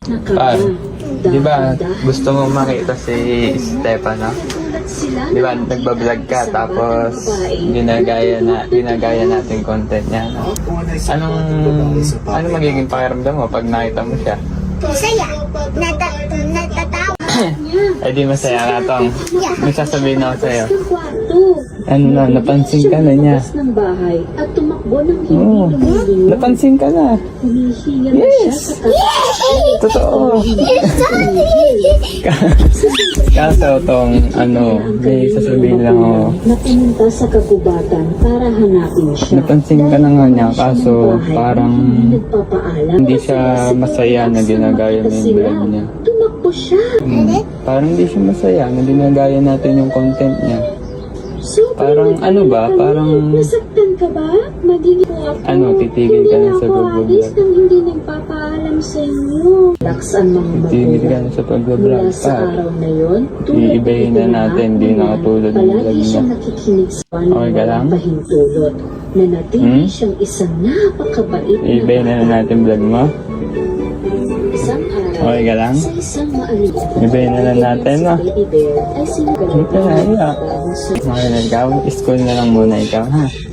Par, di ba gusto mo makita si Stefano? Di ba nagbablog ka tapos ginagaya natin content niya. No? Anong magiging pakiramdam mo pag nakita mo siya? Masaya. Natatawa. Eh di masaya ka tong. May sasabihin ako sa'yo. Ano na, napansin ka na niya. Ng bahay at tumakbo ng hindi Oo, lumilingon. napansin ka na. Humihiya na Yes! siya sa Totoo. Kaso tong may sasabihin lang ako. na pumunta sa kagubatan para hanapin siya. Napansin ka na nga niya, kaso parang nagpapaalam hindi siya masaya na ginagaya mo yung vlog niya. Tumakbo siya. Parang hindi siya masaya na ginagaya natin yung content niya. Sobrang Parang parang nasaktan ka ba? Magiging po ako. titigil ka na sa Hindi ako pag-vlog. alis nang hindi nagpapaalam sa inyo. Relax ang mga Titigil ka magulang. na sa pag-vlog. Mula sa araw na yun, Iibahin na natin, di nakatulad ng vlog palagi niya. siyang nakikinig sa Okay ka lang? pahintulot. Nanatili siyang isang napakabait Iibahin na natin vlog mo. Isang araw, Okay ka lang? sa isang maalitan, Iibahin na natin, no? Baby Bear ay Hindi ka na, iya. Okay na ikaw. School na lang muna ikaw, ha?